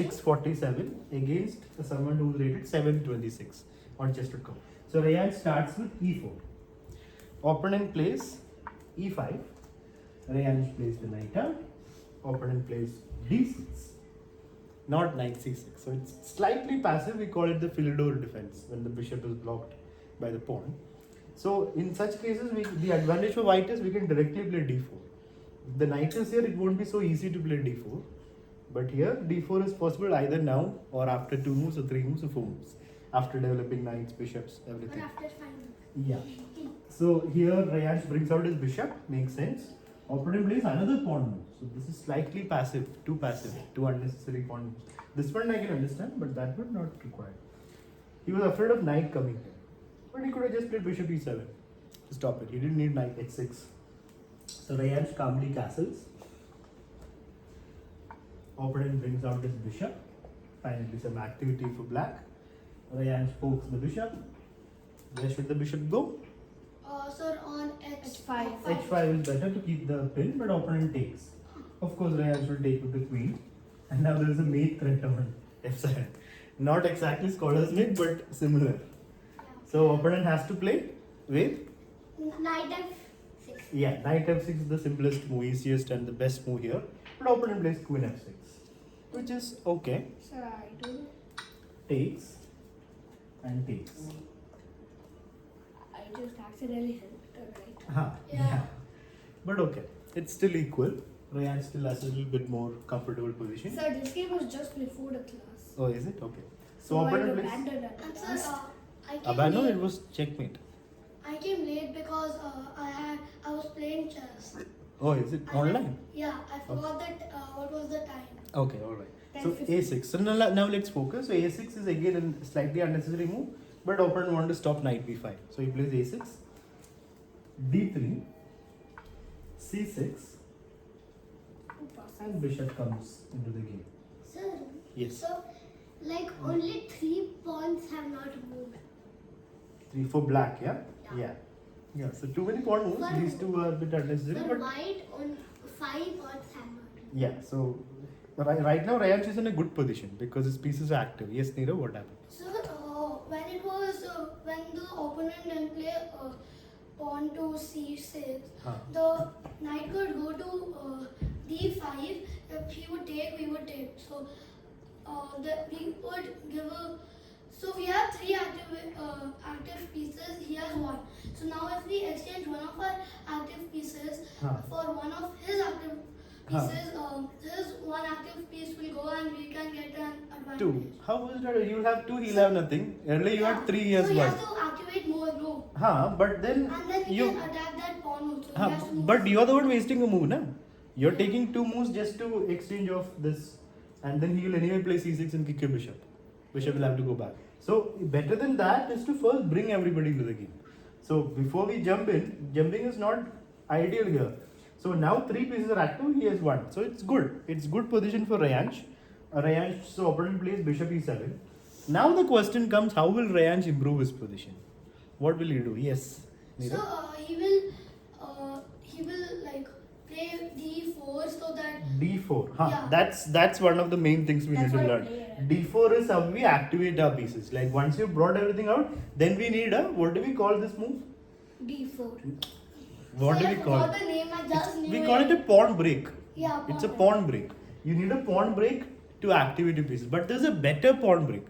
647 against someone who is rated 726 on chess.com. So Rayan starts with e4. Opponent plays e5. Rayan plays the knight out. Opponent plays d6. Not knight c6. So it's slightly passive. We call it the Philidor defense when the bishop is blocked by the pawn. So in such cases, the advantage for white is we can directly play d4. If the knight is here, it won't be so easy to play d4. But here, d4 is possible either now or after 2 moves or 3 moves or 4 moves. After developing knights, bishops, everything. Or after 5 moves. Yeah. So here, Rayansh brings out his bishop. Makes sense. Opponent plays another pawn move. So this is slightly passive, too unnecessary pawn moves. This one I can understand, but that one not required. He was afraid of knight coming here. But he could have just played bishop e7 to stop it. He didn't need knight h6. So Rayansh calmly castles. Opponent brings out his bishop. Finally some activity for black. Rayansh pokes the bishop. Where should the bishop go? Sir, on h5. h5 is better to keep the pin, but opponent takes. Of course, Rayansh will take with the queen. And now there is a mate threat on f7. Not exactly scholar's mate, but similar. So opponent has to play with? Knight f6. Yeah, knight f6 is the simplest move, easiest and the best move here. But opponent plays queen f6, which is okay. Sir, I do. Takes and takes. I just accidentally hit right. Huh, Yeah. But okay, it's still equal. Rayan still has a little bit more comfortable position. Sir, this game was just before the class. Oh, is it? Okay. So I opponent plays. abandoned it. And sir, I came Abandon, late. it was checkmate. I came late because I was playing chess. Oh, is it online? Yeah, I forgot that what was the time. Okay, alright. So 10-15. a6. So now let's focus. So a6 is again a slightly unnecessary move, but opponent wants to stop knight b5. So he plays a6, d3, c6, and bishop comes into the game. Sir, Yes. so like only 3 pawns have not moved. 3 for black, yeah? Yeah. Yeah, so too many pawn moves. For- These two are a bit unnecessary, For but white, on 5 pawns have not moved. yeah. So right now Rayansh is in a good position because his pieces are active. Yes, Neerav, what happened? So when it was when the opponent didn't play pawn to c6, Huh. the knight could go to d5. If he would take, we would take. So we would give a. So we have 3 active pieces. He has 1. So now if we exchange one of our active pieces Huh. for one of his active Huh. pieces, his one active piece will go and we can get an advantage. 2. How was that? You have 2, he'll have nothing. Earlier you had 3, he has So he 1. has to activate more row. Huh, but then And then he you. can attack that pawn also. He Huh, has to move. but you're the one wasting a move, na? You're taking 2 moves just to exchange off this, and then he will anyway play c6 and kick your bishop. Bishop will have to go back. So better than that is to first bring everybody into the game. So before we jump in, jumping is not ideal here. So now 3 pieces are active, he has 1. So it's good. It's good position for Rayansh. So opponent plays bishop e7. Now the question comes, how will Rayansh improve his position? What will he do? Yes. So Neerav? he will like play d4 so that D4. Huh. Yeah. That's one of the main things we That's need to what I learn. play, D4 is how we activate our pieces. Like once you've brought everything out, then we need a, what do we call this move? d4. What so do I we call forgot it? the name. I just knew We call it a pawn break. Yeah. It's a pawn break. You need a pawn break to activate your pieces. But there's a better pawn break.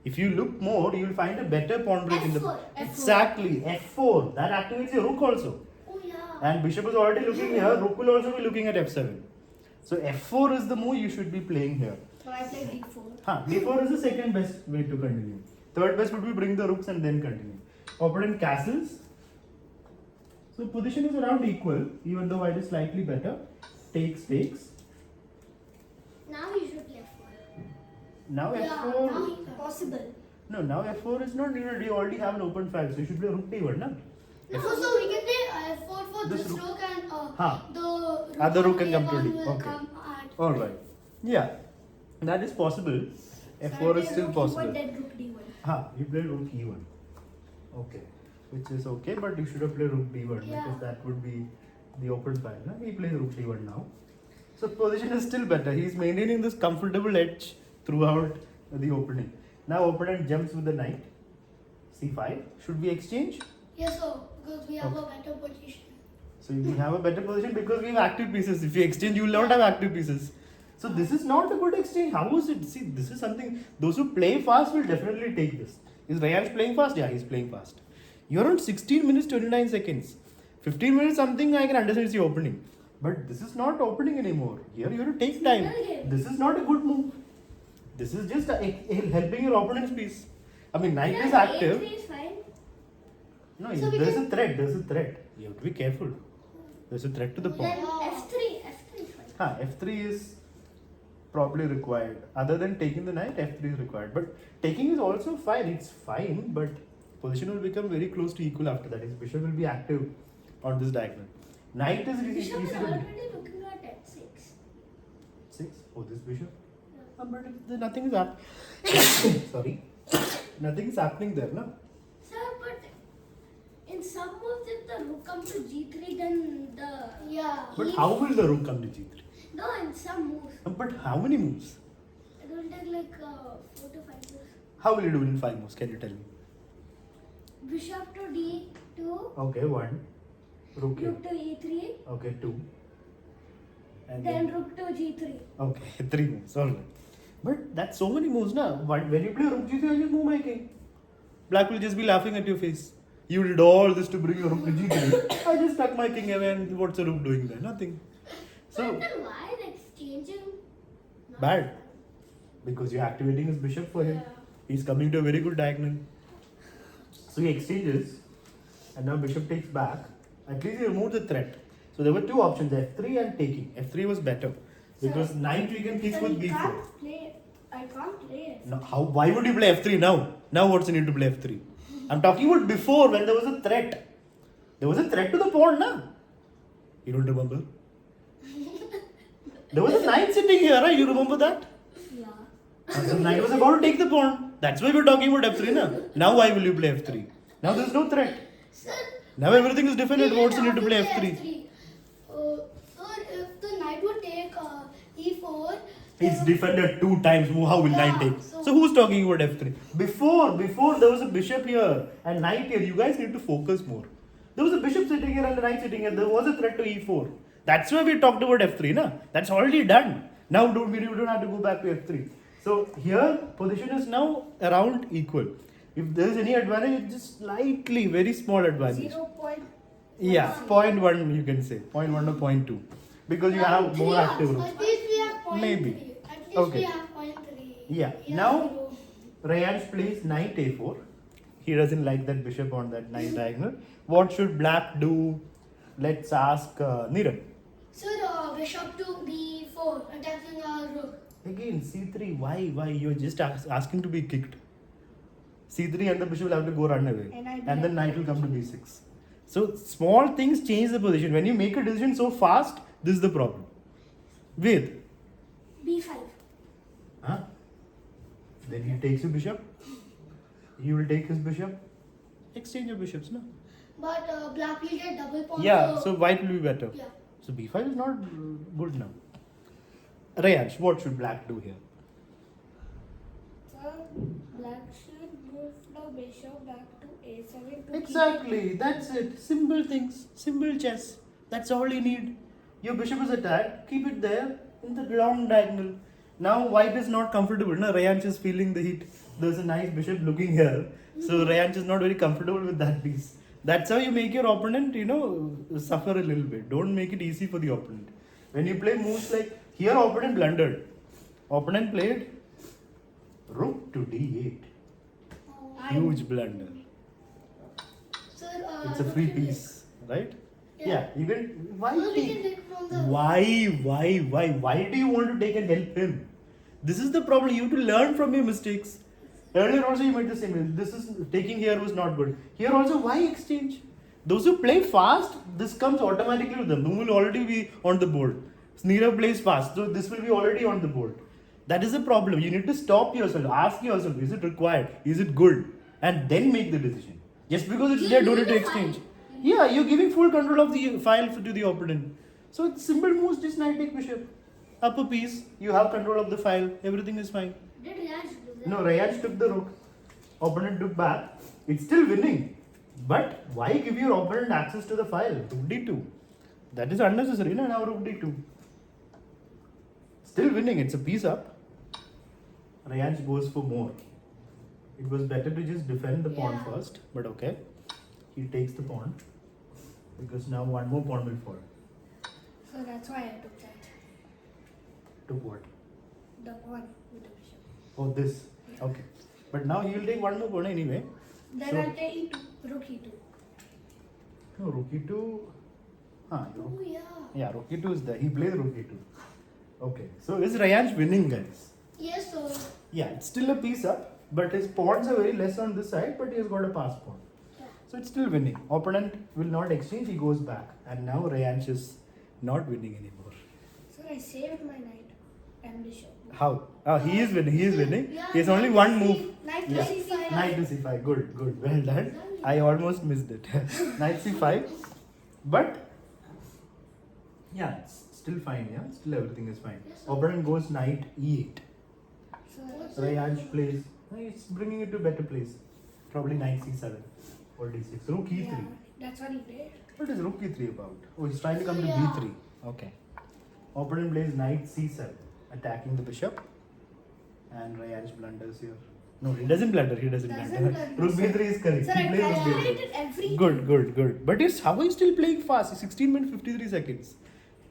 If you look more, you will find a better pawn break in the F4. Exactly, F4. That activates your rook also. Oh yeah. And bishop is already looking here. Rook will also be looking at F7. So F4 is the move you should be playing here. So I played d4. D4 is the second best way to continue. Third best would be bring the rooks and then continue. Opponent castles. So position is around equal, even though white is slightly better. Takes. Now you should play 4. Now Yeah, F4. now he can. Possible. No, now F4 is not needed. You already have an open file, so you should play rook d1, no? No, so we can play f4 for This this rook. rook and Huh. the Other rook can come to A1 D. will Okay. come at Alright. Yeah, that is possible. F4 is still possible. Dead rook d1. You played rook e1. Okay. Which is okay, but you should have played rook d1 Yeah. because that would be the open file. No? He plays rook d1 now. So position is still better. He's maintaining this comfortable edge throughout the opening. Now opponent jumps with the knight. C5. Should we exchange? Yes, sir, because we have a better position. So we have a better position because we have active pieces. If you exchange, you will not have active pieces. So this is not a good exchange. How is it? See, this is something, those who play fast will definitely take this. Is Rayansh playing fast? Yeah, he's playing fast. You're on 16 minutes 29 seconds. 15 minutes something I can understand is the opening. But this is not opening anymore. Here you have to take time. This is not a good move. This is just helping your opponent's piece. I mean, knight is active. A3 is fine. No, So we there's can- a threat. There's a threat. You have to be careful. There's a threat to the pawn. Then F3 is fine. F3 is probably required. Other than taking the knight, F3 is required. But taking is also fine. It's fine, but position will become very close to equal after that. His bishop will be active on this diagonal. Knight is easy, Bishop easy is to do. already looking at F6. 6. Oh, this bishop. Yeah. But nothing is happening. Sorry. Nothing is happening there, no? Sir, but in some moves, if the rook comes to G3, then the Yeah. But how will the rook come to G3? no, in some moves, But how many moves? it will take like 4 to 5 moves. How will you do it in 5 moves? Can you tell me? Bishop to D2, Okay, 1. Rook here. rook to E3, Okay, 2. And then rook to G3. okay, 3 moves. Alright. But that's so many moves now. When you play rook g3, I just move my king. Black will just be laughing at your face. You did all this to bring your rook to g3. I just stuck my king away, and what's the rook doing there? Nothing. So But then why is exchanging not Bad. fine? because you're activating his bishop for him, Yeah. he's coming to a very good diagonal. So he exchanges, and now bishop takes back. At least he removed the threat. So there were two options, f3 and taking. f3 was better because knight we can pick Sir, with you b4. can't play. I can't play it. Now, why would you play f3 now? Now what's the need to play f3? I'm talking about before when there was a threat. There was a threat to the pawn, na? You don't remember? There was a knight sitting here, right? You remember that? Yeah. And the knight was about to take the pawn. That's why we're talking about f3, na? Now why will you play f3? Now there's no threat. Sir, Now everything is defended. we What's the have need to play play f3? Sir, if the knight would take E4, It's defended 2 times. How will knight Yeah, take? so- So who's talking about f3? Before there was a bishop here and knight here. You guys need to focus more. There was a bishop sitting here and a knight sitting here. There was a threat to e4. That's why we talked about f3, na? That's already done. Now we don't have to go back to f3. So here position is now around equal. If there is any advantage, it's just slightly, very small advantage. 0.1. Yeah, 0.1 you can say, 0.1 or 0.2, because you have more active rooks. At least we have point Maybe. 3. At least Okay. we have point 3. Yeah. Now Rayansh plays knight a4. He doesn't like that bishop on that knight diagonal. What should black do? Let's ask Neeraj. Sir, bishop to B4, attacking our rook. Again, c3. Why? You're just asking to be kicked. c3 and the bishop will have to go run away. And then knight will come to b6. So small things change the position. When you make a decision so fast, this is the problem. With B5. Huh? Then he takes your bishop. He will take his bishop. Exchange your bishops, no? But black will get double pawn. Yeah, so white will be better. Yeah. So b5 is not good now. Rayansh, what should black do here? Sir, black should move the bishop back to A7 to Exactly, that's it. Simple things, simple chess. That's all you need. Your bishop is attacked, keep it there in the long diagonal. Now white is not comfortable. No, Rayansh is feeling the heat. There's a nice bishop looking here. So Rayansh is not very comfortable with that piece. That's how you make your opponent, suffer a little bit. Don't make it easy for the opponent. When you play moves like here, opponent blundered. Opponent played rook to d8. Huge blunder. Sir, It's a free piece, right? Yeah. You can. Why Sir, we take? can take from the. Why do you want to take and help him? This is the problem. You have to learn from your mistakes. Earlier also you made the same mistake. This is taking here was not good. Here also, why exchange? Those who play fast, this comes automatically with them. Who will already be on the board. Neeraj plays fast, so this will be already on the board. That is the problem. You need to stop yourself, ask yourself, is it required? Is it good? And then make the decision. Just because it's there, don't need to exchange. Yeah, you're giving full control of the file to the opponent. So it's simple moves, just knight take bishop. Up a piece. You have control of the file. Everything is fine. Did Raj do that? No, Rayanj took the rook. Opponent took back. It's still winning. But why give your opponent access to the file? Rook d2. That is unnecessary. No? Now rook d2. Still winning. It's a piece up. Rayanj goes for more. It was better to just defend the pawn Yeah. first. But okay. He takes the pawn. Because now one more pawn will fall. So that's why I took that. Took what? The pawn with the bishop. Oh, this. Okay. But now he will take one more pawn anyway. Then So- I'll take e2, rook e2. No, rook e2. Oh yeah. Yeah, rook e2 is there. He plays rook e2. Okay. So is Rayanj winning, guys? Yes, so Yeah, it's still a piece up, but his pawns are very less on this side, but he has got a pass pawn. yeah. So it's still winning. Opponent will not exchange, he goes back. And now Rayanj is not winning anymore. So I saved my knight and bishop. How? Oh, he is winning. He is winning. Yeah, He has only knight one to move. Knight Yeah. to c5. Knight to c5. Good, good. Well done. I almost missed it. Knight c5. But, yeah, it's still fine. Yeah, still everything is fine. Yes, sir. Opponent goes knight e8. So Rayanj plays. It's bringing it to better place. Probably knight c7 or d6. Rook e3. yeah, that's what he did. What is rook e3 about? Oh, he's trying to come to Yeah. b3. Okay. Opponent plays knight c7, attacking the bishop. And Rayanj blunders here. No, he doesn't blunder. He doesn't Doesn't blunder. blunder, Rook sir. b3 is correct. Sir, He I plays rook b3. calculated everything. Good, good, good. But how are you still playing fast? 16 minutes 53 seconds.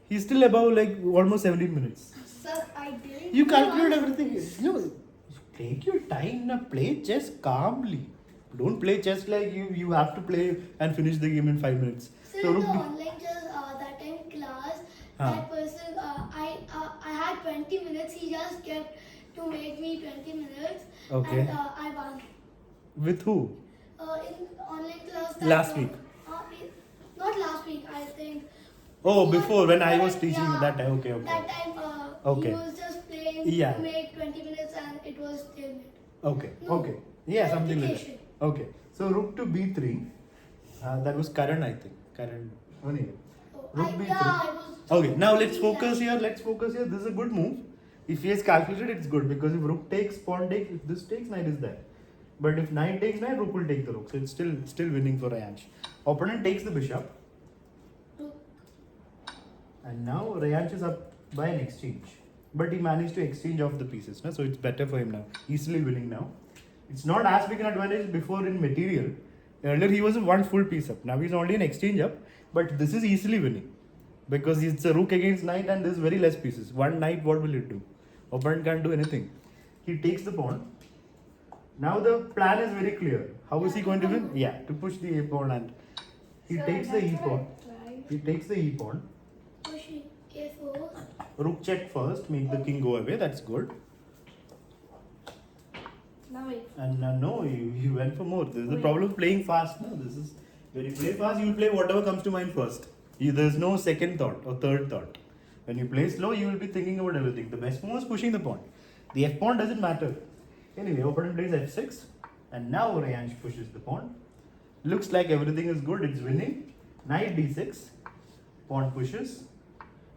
He's still above like almost 17 minutes. Sir, I didn't. You calculate everything. No, take your time now. Play chess calmly. Don't play chess like you have to play and finish the game in 5 minutes. So So in the rook b- online chess that time class, Huh. that person I had 20 minutes. He just kept to make me 20 minutes. Okay. And I won. with who? In online class. Last week. Not last week. I think. Oh, He before when I was yeah, teaching that time. Okay, okay. That time Okay. he was just playing Yeah. to make 20 minutes and it was stalemate. Okay, No. okay. Yeah, something like that. Verification. Okay. So rook to b3. That was Karan, I think. Karan. Anyway. Oh, Rook I b3. was. Okay, now let's thinking focus that. here. Let's focus here. This is a good move. If he has calculated, it's good because if rook takes, pawn takes, if this takes, knight is there. But if knight takes knight, rook will take the rook. So it's still winning for Rayanj. Opponent takes the bishop, Rook. and now Rayanj is up by an exchange. But he managed to exchange off the pieces, no? So it's better for him now. Easily winning now. It's not as big an advantage before in material. Earlier he was one full piece up. Now he's only an exchange up. But this is easily winning. Because it's a rook against knight and there's very less pieces. One knight, what will it do? Opponent can't do anything. He takes the pawn. Now the plan is very clear. How is he going to win? Yeah, to push the a pawn and he Sir, takes the that's e what pawn. I tried. He takes the e pawn. Pushing A4. Rook check first, make the king go away. That's good. Now wait. And no, you went for more. There's the Wait. problem of playing fast. No, this is when you play fast, you will play whatever comes to mind first. There's no second thought or third thought. When you play slow, you will be thinking about everything. The best move is pushing the pawn. The f pawn doesn't matter. Anyway, opponent plays f6, and now Rayanj pushes the pawn. Looks like everything is good. It's winning. Knight d6, pawn pushes.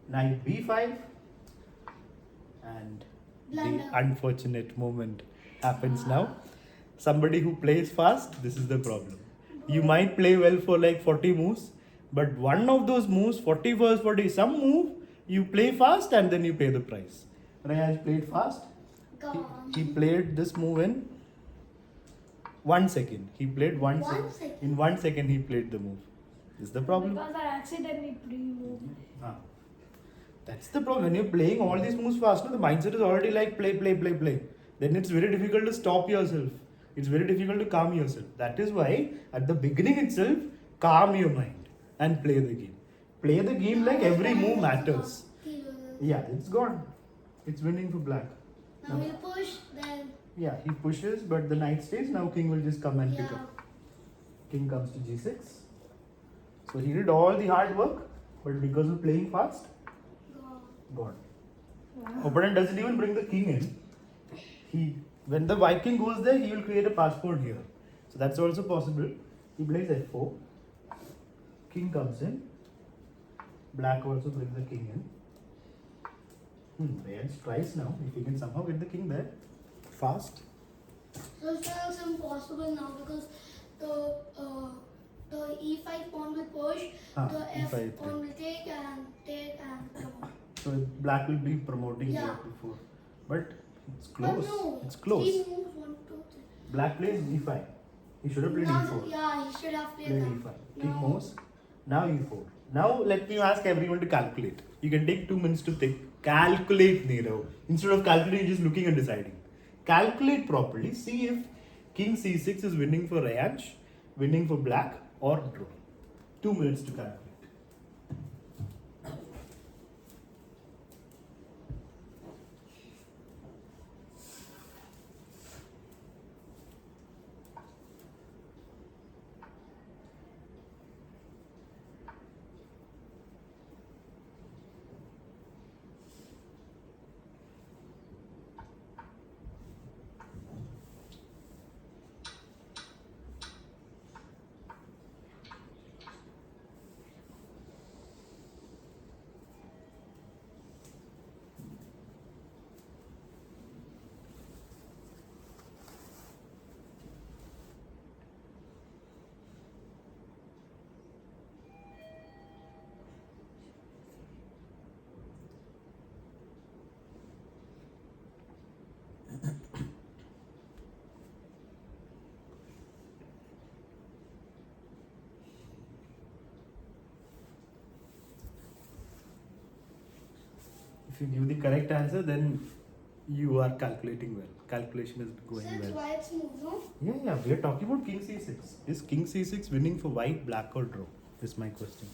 Knight b5, and Blunder. the unfortunate moment happens now. Somebody who plays fast, this is the problem. You might play well for like 40 moves, but one of those moves, 40 versus 40, some move, you play fast and then you pay the price. Rayanj played fast. Gone. He played this move in 1 second. He played One second. second. In 1 second, he played the move. This is the problem. Because I accidentally pre-moved. Ah. That's the problem. When you're playing all these moves fast, no, the mindset is already like play, play, play, play. Then it's very difficult to stop yourself. It's very difficult to calm yourself. That is why at the beginning itself, calm your mind and play the game. Play the game like every move matters. Yeah, it's gone. It's winning for black. Now we'll push, then Yeah, he pushes, but the knight stays. Now king will just come and pick yeah. up. King comes to g6. So he did all the hard work, but because of playing fast, Gone. gone. Wow. Opponent doesn't even bring the king in. When the white king goes there, he will create a passport here. So that's also possible. He plays f4. King comes in. Black also brings the king in. Rayansh tries now. If he can somehow get the king there, fast. So it's impossible now because the e5 pawn will push, the f e5 pawn will take and come on. So black will be promoting Yeah. here before, but it's But close. no, It's close. 3 moves, 1, 2, 3. Black plays e5. He should have played Now, e4. yeah, he should have played Played that. e5. King No. moves. Now e4. Now let me ask everyone to calculate. You can take 2 minutes to think. Calculate, Nirav. Instead of calculating, just looking and deciding. Calculate properly. See if king c6 is winning for Rayansh, winning for black, or draw. 2 minutes to calculate. If you give the correct answer, then you are calculating well. Calculation is going Since well. white's move, no? Yeah. We are talking about king c6. Is king c6 winning for white, black, or draw? Is my question.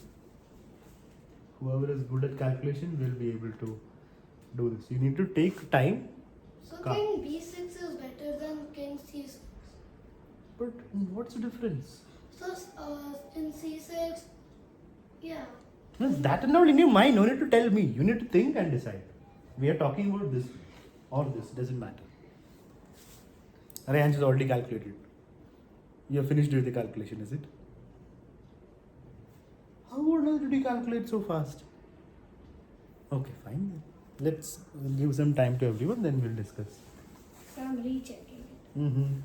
Whoever is good at calculation will be able to do this. You need to take time. So Ka- king b6 is better than king c6. But what's the difference? So in c6, yeah. No, that is not in your mind. No need to tell me. You need to think and decide. We are talking about this or this. Doesn't matter. Rayansh is already calculated. You have finished with the calculation, is it? How on earth did you calculate so fast? Okay, fine. Then. Let's give some time to everyone, then we'll discuss. So I'm rechecking it. Mm-hmm.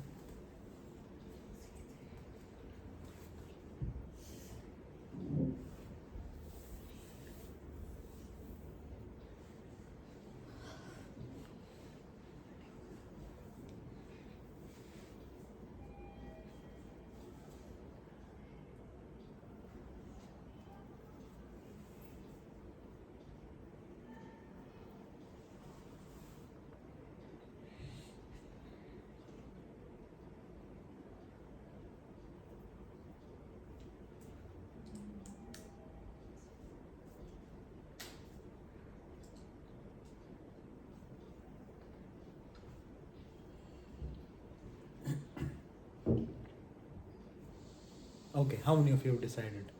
Okay, how many of you have decided?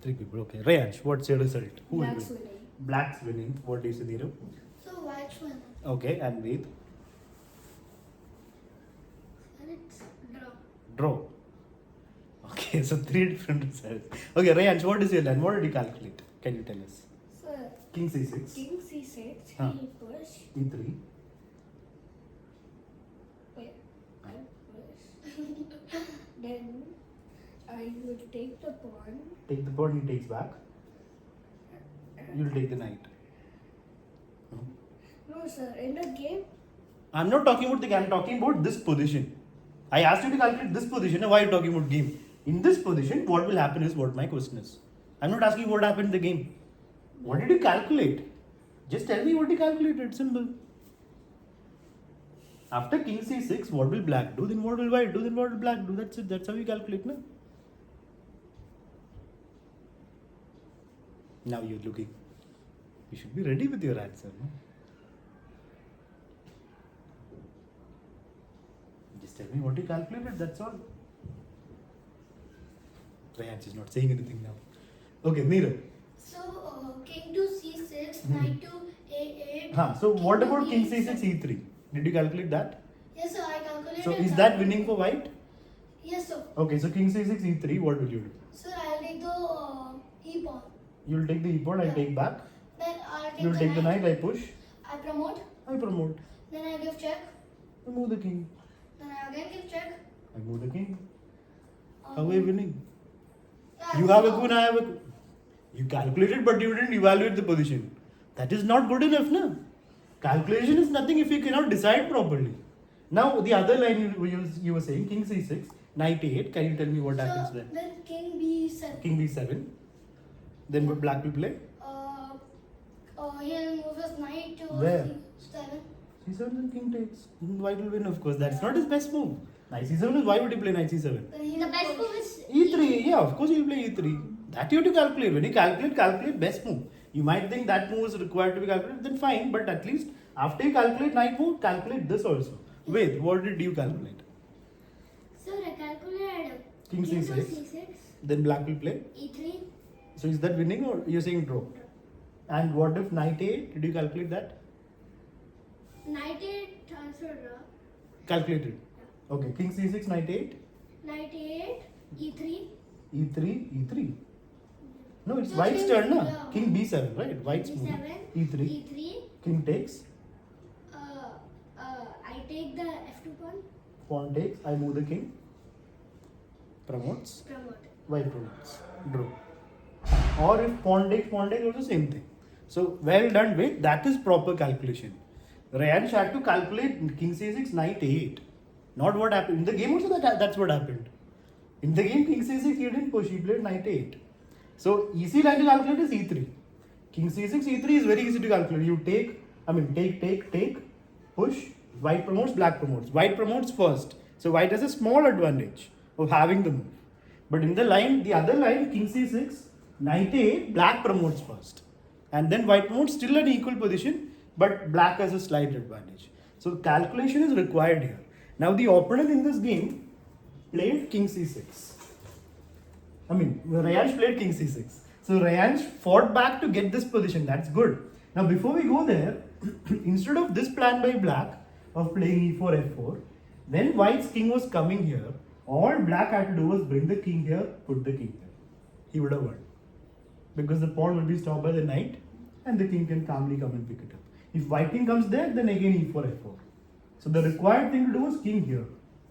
3 people. Okay, Rayansh, what's your result? Who will Black's win? winning. Black's winning. What do you say, Neerav? So white's winner. Okay, and Ved? And it's draw. Draw. Okay, so 3 different results. Okay, Rayansh, what is your line? What did you calculate? Can you tell us? So King c6, king c6, Huh. he push. e3. Wait, I push. Then I will take the pawn. Take the pawn, he takes back. You'll take the knight. No? No, sir. In the game, I'm not talking about the game, I'm talking about this position. I asked you to calculate this position, now why are you talking about game? In this position, what will happen is what my question is. I'm not asking what happened in the game. What did you calculate? Just tell me what you calculated, simple. After king c6, what will black do? Then what will white do? Then what will black do? That's it. That's how you calculate, no? Now you're looking. You should be ready with your answer, no? Just tell me what you calculated, that's all. Rayansh is not saying anything now. Okay, Neerav. So king to c6, knight to a8. So what to about king b7. c6, e3? Did you calculate that? Yes, sir, I calculated So is that winning for white? Yes, sir. Okay, so king c6, e3, what will you do? Sir, I'll take the e pawn. You'll take the e pawn, I'll Yeah. take back. Then I'll take You'll the take the knight. knight, I push. I promote. I promote. Then I give check. I move the king. Then I again give check. I move the king. Um, How are we winning? yeah, You have a queen, I have a queen. You calculated, but you didn't evaluate the position. That is not good enough, na? Calculation is nothing if you cannot decide properly. Now, the other line you were saying, king c6, knight a8. Can you tell me what happens So then? then king b7. King b7. Then what black will play? He'll move his knight to Where? c7. c7 then king takes. White will win, of course. That's not his best move. Knight c7 is why would he play knight c7? Then he The will best push. move is E3, yeah, of course he'll play E3. That you have to calculate. When you calculate best move. You might think that move is required to be calculated, then fine, but at least after you calculate knight move, calculate this also. Wait, what did you calculate? So I calculated King to c6. c6, Then black will play. e3. So is that winning or you're saying draw? And what if knight a8? Did you calculate that? Knight 8 transfer draw. Calculated. Okay, king c6, knight a8, Knight 8, e3. e3, e3. No, it's So white's king- turn, na? yeah. King b7, right? White's move. b7, E3, e3. king takes, I take the f2 pawn. pawn takes, I move the king, promotes, Promote. white promotes, draw. Or if pawn takes, also same thing. So well done, wait, that is proper calculation. Rayansh had to calculate king c6, knight a8. Not what happened. In the game also that's what happened. In the game king c6 he didn't push, he played knight a8. So easy line to calculate is e3. King c6, e3 is very easy to calculate. You take, take, push, white promotes, black promotes. White promotes first. So white has a small advantage of having the move. But in the line, the other line, king c6, knight a8, black promotes first. And then white promotes still an equal position, but black has a slight advantage. So calculation is required here. Now the opponent in this game played king c6. Rayansh played king c6. So Rayansh fought back to get this position. That's good. Now before we go there, instead of this plan by black of playing e4, f4, when white's king was coming here, all black had to do was bring the king here, put the king here. He would have won. Because the pawn will be stopped by the knight and the king can calmly come and pick it up. If white king comes there, then again e4, f4. So the required thing to do was king here.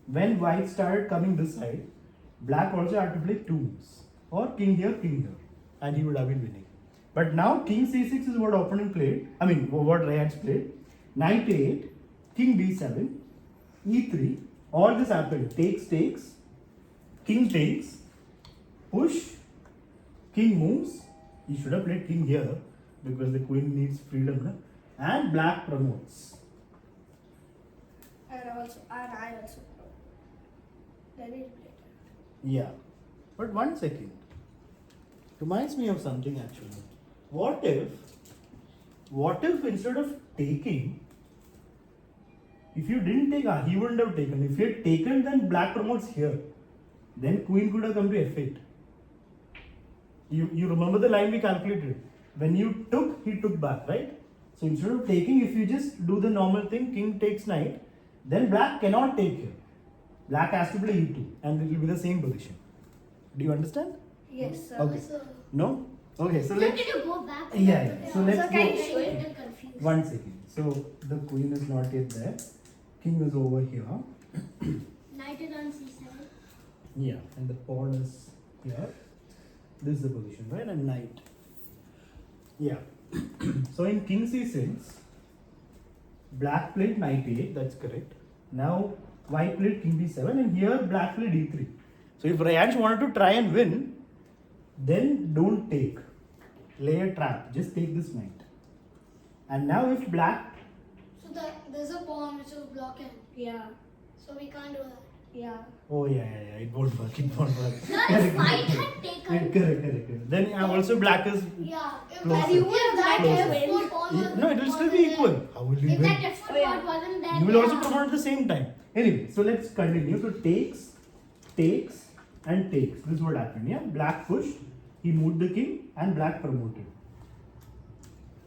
When white started coming this side, black also had to play two moves. Or king here, and he would have been winning. But now king c6 is what opponent played. What Rayansh played. Knight a8, king b7, e3. All this happened. Takes, king takes, push, king moves. He should have played king here because the queen needs freedom. Na? And black promotes. And I also. Then it played. Yeah. But one second. Reminds me of something actually. What if instead of taking, if you didn't take, he wouldn't have taken. If he had taken, then black promotes here. Then queen could have come to f8. You remember the line we calculated? When you took, he took back, right? So instead of taking, if you just do the normal thing, king takes knight, then black cannot take here. Black has to play e2 and it will be the same position. Do you understand? Yes, sir. Okay. So, No? Okay, so So let's... did you go back? Yeah. So let's So can you go... show it? I'm confused. 1 second. So the queen is not yet there. King is over here. Knight is on c7. Yeah. And the pawn is here. This is the position, right? And knight. Yeah. So in king c6, black played knight a8. That's correct. Now white played king b7 and here black played e3. So if Rayansh wanted to try and win, then don't take. Lay a trap. Just take this knight. And now if black... there's a pawn which is blocking. Yeah. So we can't do that. Yeah. Oh yeah. It won't work. It won't work. No, if white had taken. Correct. Then also black is... Yeah. If Closer. if that Closer. f4 pawn was No, it will still be equal. How will you If win? that f4 Oh, yeah. pawn wasn't there, You will also yeah. promote at the same time. Anyway, so let's continue. So takes, and takes. This is what happened. Yeah, black pushed, he moved the king, and black promoted.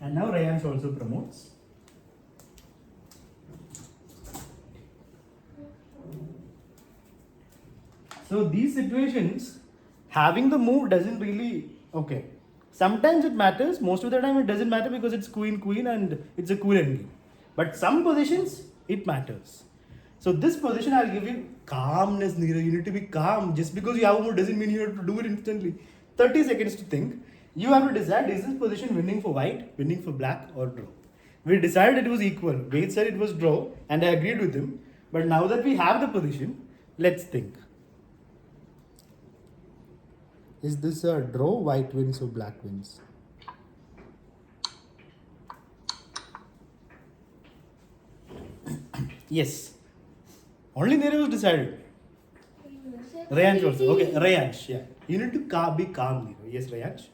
And now Rayansh also promotes. So these situations, having the move doesn't really... Okay. Sometimes it matters. Most of the time it doesn't matter because it's queen queen and it's a cool endgame. But some positions it matters. So this position I'll give you calmness, Neera. You need to be calm. Just because you have a move doesn't mean you have to do it instantly. 30 seconds to think. You have to decide, is this position winning for white, winning for black, or draw? We decided it was equal. Ved said it was draw, and I agreed with him. But now that we have the position, let's think. Is this a draw, white wins or black wins? Yes. Only there was decided. Rayansh also. Okay, Rayansh, yeah. You need to be calm, Nero. Yes, Rayansh.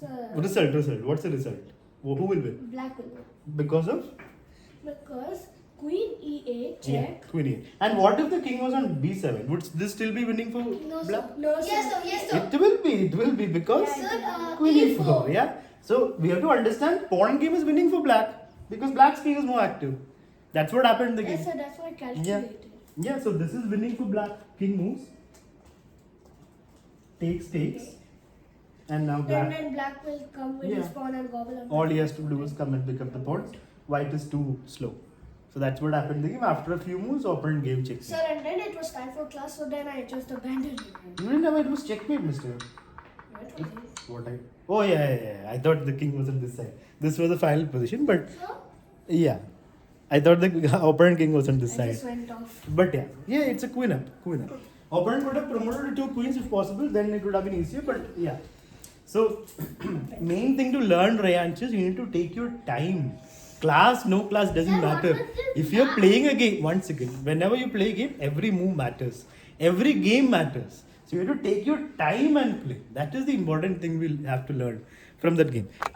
Sir, Result. What's the result? Who will win? black will win. Because of? Because queen e8 check. Yeah, queen e. And what if the king was on b7? Would this still be winning for No, sir. black? No, Yes, sir. Yes, sir. It will be because Yeah, Sir, queen E4. e4, yeah. So we have to understand pawn game is winning for black because black's king is more active. That's what happened in the game. Yes, sir, that's what I calculated. Yeah, so this is winning for black. King moves. Takes. And now And black. then black will come with Yeah. his pawn and gobble up. All he has to do is come and pick up the pawn. White is too slow. So that's what happened in the game. After a few moves, opponent gave checkmate. Sir, and then it was time for class, so then I just abandoned it. You didn't know it was checkmate, mister. What was it? What I. Oh, yeah. I thought the king was on this side. This was the final position, but Sir? yeah. I thought the opponent king was on this I side. just went off. But yeah, it's a queen up. Opponent would have promoted to two queens if possible, then it would have been easier, but yeah. So, main thing to learn, Rayansh, is you need to take your time. Class, no class doesn't Sir, what matter. was this If you're class? playing a game, once again, whenever you play a game, every move matters. Every game matters. So you have to take your time and play. That is the important thing we'll have to learn from that game.